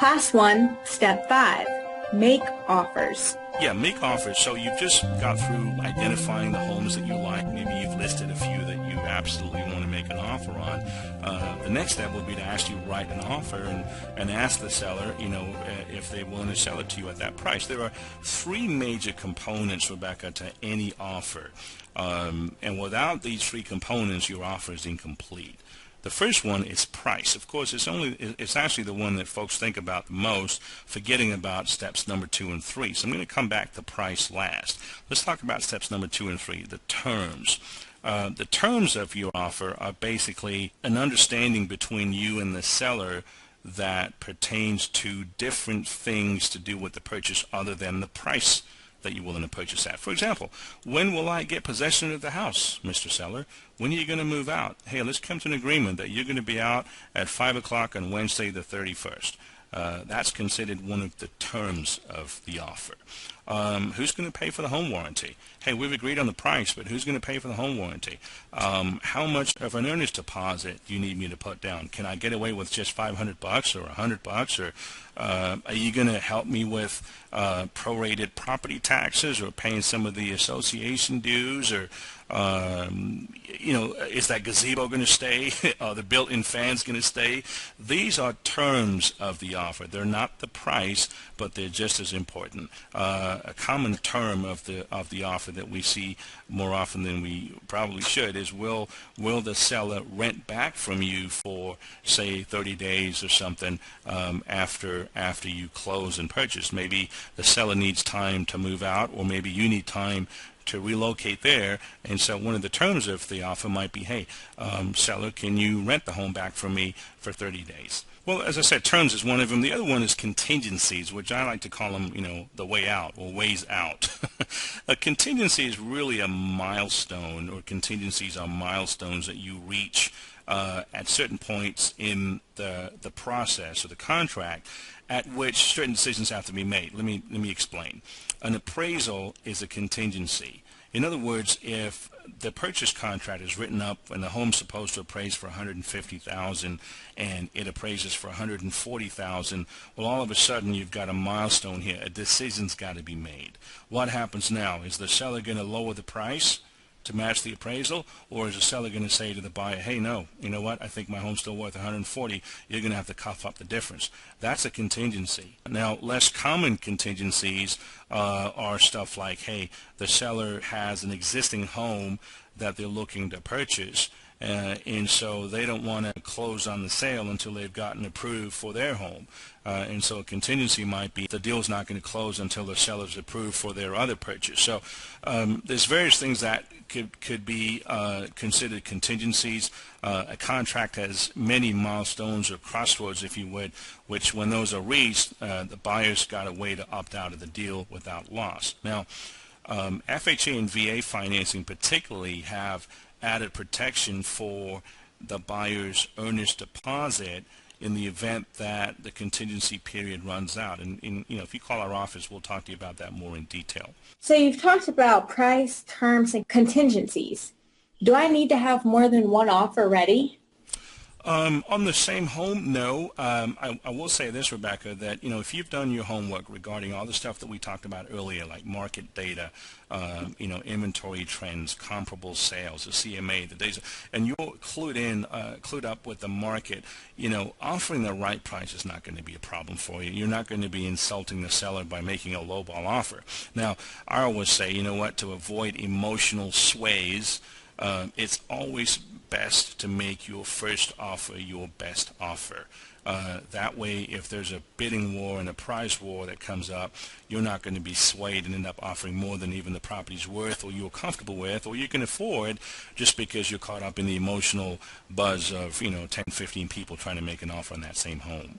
Class 1, Step 5, Make Offers. Yeah, make offers. So you've just got through identifying the homes that you like. Maybe you've listed a few that you absolutely want to make an offer on. The next step will be to ask you to write an offer and ask the seller, if they're willing to sell it to you at that price. There are three major components, Rebecca, to any offer. And without these three components, your offer is incomplete. The first one is price. Of course, it's actually the one that folks think about the most, forgetting about steps number 2 and 3. So I'm going to come back to price last. Let's talk about steps number 2 and 3, the terms. The terms of your offer are basically an understanding between you and the seller that pertains to different things to do with the purchase other than the price that you're willing to purchase at. For example, when will I get possession of the house, Mr. Seller? When are you going to move out? Hey, let's come to an agreement that you're going to be out at 5 o'clock on Wednesday the 31st. That's considered one of the terms of the offer. Who's going to pay for the home warranty? Hey, we've agreed on the price, but who's going to pay for the home warranty? How much of an earnest deposit do you need me to put down? Can I get away with just $500 or $100? Or are you going to help me with prorated property taxes or paying some of the association dues? Or is that gazebo going to stay? Are the built-in fans going to stay? These are terms of the offer. They're not the price, but they're just as important. A common term of the offer that we see more often than we probably should is will the seller rent back from you for, say, 30 days or something after you close and purchase. Maybe the seller needs time to move out, or maybe you need time to relocate there, and so one of the terms of the offer might be, hey, seller, can you rent the home back from me for 30 days? Well, as I said, terms is one of them. The other one is contingencies, which I like to call them, the way out or ways out. A contingency is really a milestone, or contingencies are milestones that you reach at certain points in the process or the contract at which certain decisions have to be made. Let me explain. An appraisal is a contingency. In other words, if the purchase contract is written up and the home's supposed to appraise for $150,000 and it appraises for $140,000, well, all of a sudden you've got a milestone here. A decision's got to be made. What happens now? Is the seller going to lower the price to match the appraisal, or is the seller going to say to the buyer, hey, no, you know what, I think my home's still worth $140, you're going to have to cough up the difference? That's a contingency. Now, less common contingencies are stuff like, hey, the seller has an existing home that they're looking to purchase, and so they don't want to close on the sale until they've gotten approved for their home. And so a contingency might be the deal's not going to close until the seller's approved for their other purchase. So there's various things that could be considered contingencies. A contract has many milestones or crossroads, if you would, which when those are reached, the buyer's got a way to opt out of the deal without loss. Now, FHA and VA financing particularly have added protection for the buyer's earnest deposit in the event that the contingency period runs out. And if you call our office, we'll talk to you about that more in detail. So you've talked about price, terms, and contingencies. Do I need to have more than one offer ready? On the same home, no. I will say this, Rebecca, that if you've done your homework regarding all the stuff that we talked about earlier, like market data, inventory trends, comparable sales, the CMA, the days, and you're clued up with the market, offering the right price is not going to be a problem for you. You're not going to be insulting the seller by making a lowball offer. Now, I always say, to avoid emotional sways, it's always best to make your first offer your best offer. That way, if there's a bidding war and a price war that comes up, you're not going to be swayed and end up offering more than even the property's worth, or you're comfortable with, or you can afford, just because you're caught up in the emotional buzz of 10, 15 people trying to make an offer on that same home.